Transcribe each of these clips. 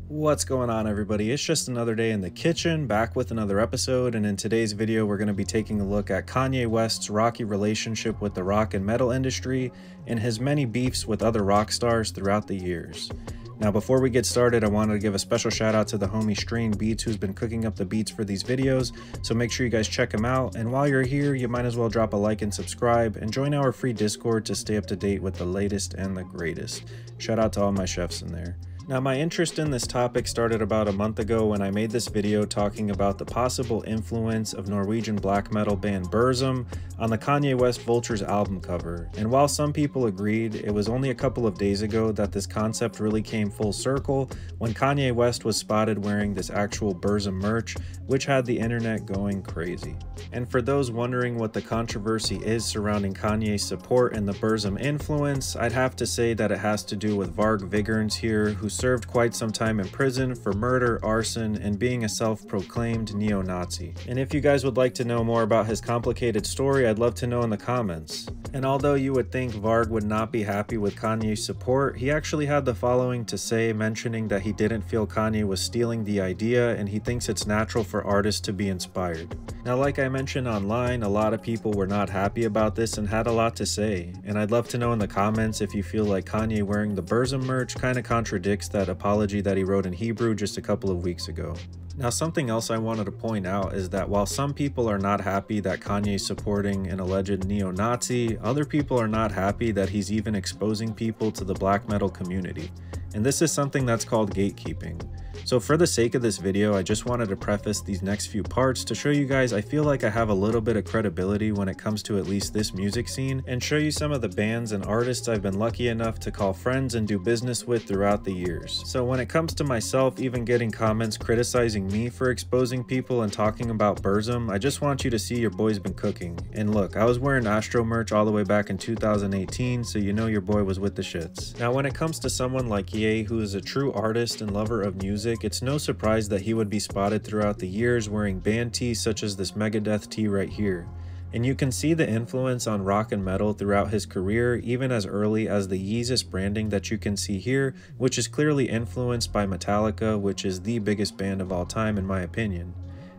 What's going on, everybody? It's just another day in the kitchen, back with another episode, and in today's video we're going to be taking a look at Kanye West's rocky relationship with the rock and metal industry and his many beefs with other rock stars throughout the years. Now before we get started, I wanted to give a special shout out to the homie Strain Beats who's been cooking up the beats for these videos, so make sure you guys check him out, and while you're here you might as well drop a like and subscribe and join our free Discord to stay up to date with the latest and the greatest. Shout out to all my chefs in there. Now, my interest in this topic started about a month ago when I made this video talking about the possible influence of Norwegian black metal band Burzum on the Kanye West Vultures album cover, and while some people agreed, it was only a couple of days ago that this concept really came full circle when Kanye West was spotted wearing this actual Burzum merch, which had the internet going crazy. And for those wondering what the controversy is surrounding Kanye's support and the Burzum influence, I'd have to say that it has to do with Varg Vikernes here, who served quite some time in prison for murder, arson, and being a self-proclaimed neo-Nazi. And if you guys would like to know more about his complicated story, I'd love to know in the comments. And although you would think Varg would not be happy with Kanye's support, he actually had the following to say, mentioning that he didn't feel Kanye was stealing the idea and he thinks it's natural for artists to be inspired. Now, like I mentioned online, a lot of people were not happy about this and had a lot to say, and I'd love to know in the comments if you feel like Kanye wearing the Burzum merch kind of contradicts that apology that he wrote in Hebrew just a couple of weeks ago. Now, something else I wanted to point out is that while some people are not happy that Kanye's supporting an alleged neo-Nazi, other people are not happy that he's even exposing people to the black metal community. And this is something that's called gatekeeping. So for the sake of this video, I just wanted to preface these next few parts to show you guys I feel like I have a little bit of credibility when it comes to at least this music scene, and show you some of the bands and artists I've been lucky enough to call friends and do business with throughout the years. So when it comes to myself even getting comments criticizing me for exposing people and talking about Burzum, I just want you to see your boy's been cooking. And look, I was wearing Astro merch all the way back in 2018, so you know your boy was with the shits. Now when it comes to someone like Ye, who is a true artist and lover of music, it's no surprise that he would be spotted throughout the years wearing band tees such as this Megadeth tee right here. And you can see the influence on rock and metal throughout his career, even as early as the Yeezy branding that you can see here, which is clearly influenced by Metallica, which is the biggest band of all time in my opinion.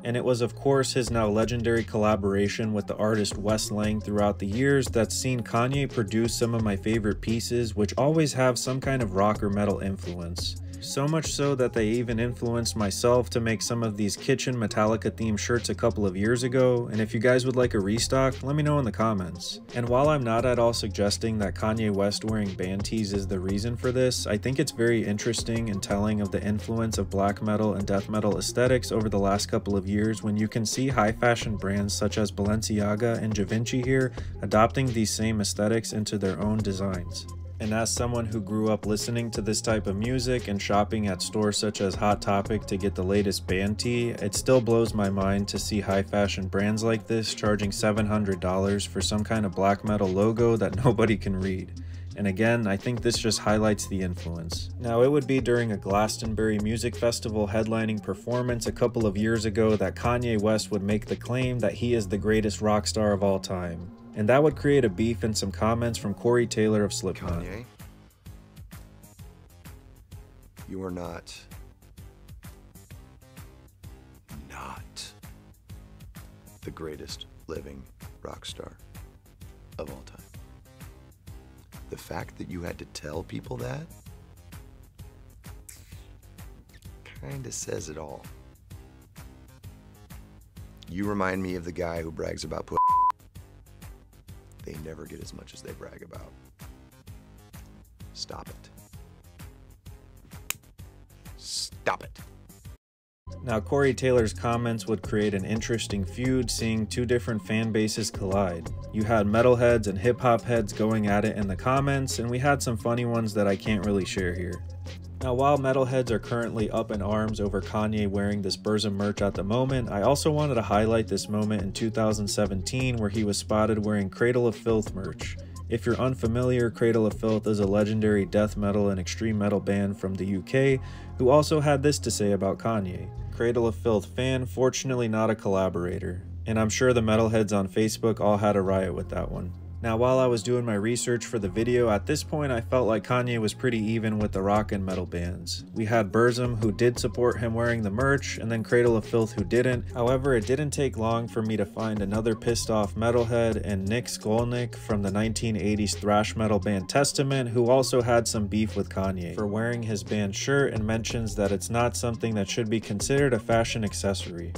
And it was of course his now legendary collaboration with the artist Wes Lang throughout the years that's seen Kanye produce some of my favorite pieces, which always have some kind of rock or metal influence. So much so that they even influenced myself to make some of these kitchen Metallica themed shirts a couple of years ago, and if you guys would like a restock, let me know in the comments. And while I'm not at all suggesting that Kanye West wearing band tees is the reason for this, I think it's very interesting and telling of the influence of black metal and death metal aesthetics over the last couple of years when you can see high fashion brands such as Balenciaga and Givenchy here adopting these same aesthetics into their own designs. And as someone who grew up listening to this type of music and shopping at stores such as Hot Topic to get the latest band tee, it still blows my mind to see high fashion brands like this charging $700 for some kind of black metal logo that nobody can read. And again, I think this just highlights the influence. Now, it would be during a Glastonbury Music Festival headlining performance a couple of years ago that Kanye West would make the claim that he is the greatest rock star of all time. And that would create a beef and some comments from Cory Taylor of Slipknot. Kanye, you are not the greatest living rock star of all time. The fact that you had to tell people that kinda says it all. You remind me of the guy who brags about pussy. They never get as much as they brag about. Stop it. Stop it. Now, Cory Taylor's comments would create an interesting feud, seeing two different fan bases collide. You had metalheads and hip-hop heads going at it in the comments, and we had some funny ones that I can't really share here. Now, while metalheads are currently up in arms over Kanye wearing this Burzum merch at the moment, I also wanted to highlight this moment in 2017 where he was spotted wearing Cradle of Filth merch. If you're unfamiliar, Cradle of Filth is a legendary death metal and extreme metal band from the UK who also had this to say about Kanye. Cradle of Filth fan, fortunately not a collaborator. And I'm sure the metalheads on Facebook all had a riot with that one. Now, while I was doing my research for the video, at this point I felt like Kanye was pretty even with the rock and metal bands. We had Burzum, who did support him wearing the merch, and then Cradle of Filth, who didn't. However, it didn't take long for me to find another pissed off metalhead in Nick Skolnick from the 1980s thrash metal band Testament, who also had some beef with Kanye for wearing his band shirt and mentions that it's not something that should be considered a fashion accessory.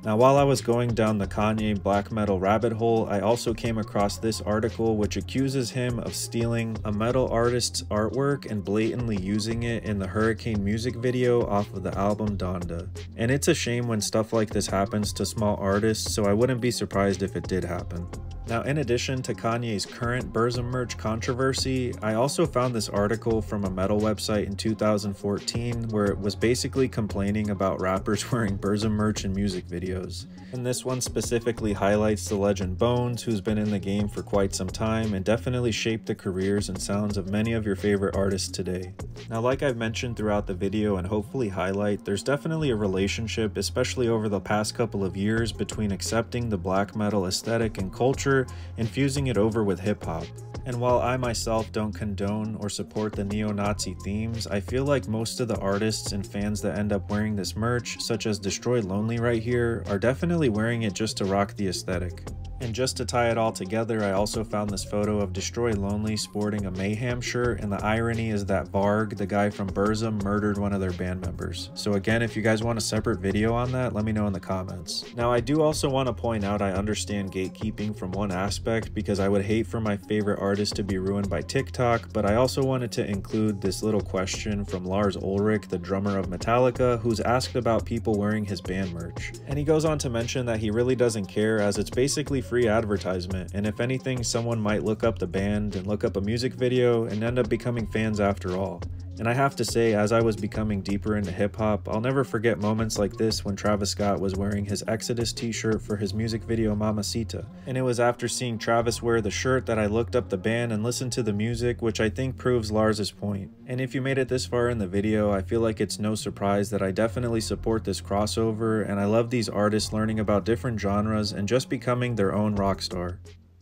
Now, while I was going down the Kanye black metal rabbit hole, I also came across this article which accuses him of stealing a metal artist's artwork and blatantly using it in the Hurricane music video off of the album Donda. And it's a shame when stuff like this happens to small artists, so I wouldn't be surprised if it did happen. Now, in addition to Kanye's current burzum merch controversy, I also found this article from a metal website in 2014 where it was basically complaining about rappers wearing burzum merch in music videos. And this one specifically highlights the legend Bones, who's been in the game for quite some time and definitely shaped the careers and sounds of many of your favorite artists today. Now, like I've mentioned throughout the video and hopefully highlight, there's definitely a relationship, especially over the past couple of years, between accepting the black metal aesthetic and culture and fusing it over with hip-hop. And while I myself don't condone or support the neo-Nazi themes, I feel like most of the artists and fans that end up wearing this merch, such as Destroy Lonely right here, are definitely wearing it just to rock the aesthetic. And just to tie it all together, I also found this photo of Destroy Lonely sporting a Mayhem shirt, and the irony is that Varg, the guy from Burzum, murdered one of their band members. So again, if you guys want a separate video on that, let me know in the comments. Now, I do also want to point out I understand gatekeeping from one aspect, because I would hate for my favorite artist to be ruined by TikTok, but I also wanted to include this little question from Lars Ulrich, the drummer of Metallica, who's asked about people wearing his band merch. And he goes on to mention that he really doesn't care, as it's basically free advertisement, and if anything, someone might look up the band and look up a music video and end up becoming fans after all. And I have to say, as I was becoming deeper into hip-hop, I'll never forget moments like this when Travis Scott was wearing his Exodus t-shirt for his music video Mamacita. And it was after seeing Travis wear the shirt that I looked up the band and listened to the music, which I think proves Lars's point. And if you made it this far in the video, I feel like it's no surprise that I definitely support this crossover, and I love these artists learning about different genres and just becoming their own rock star.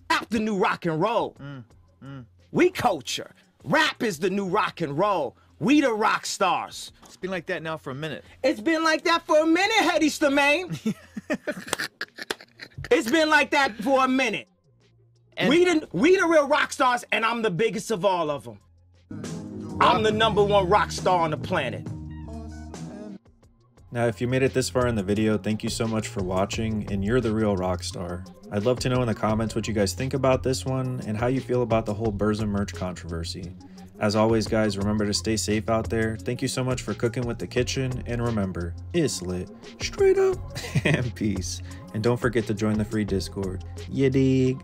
Rap the new rock and roll. We culture. Rap is the new rock and roll. We the rock stars. It's been like that now for a minute. It's been like that for a minute, Hedy Stamane. It's been like that for a minute. And we the real rock stars, and I'm the biggest of all of them. I'm the #1 rock star on the planet. Now, if you made it this far in the video, thank you so much for watching, and you're the real rock star. I'd love to know in the comments what you guys think about this one and how you feel about the whole burzum merch controversy. As always, guys, remember to stay safe out there. Thank you so much for cooking with the kitchen, and remember, it's lit, straight up, and peace. And don't forget to join the free Discord. Ya dig?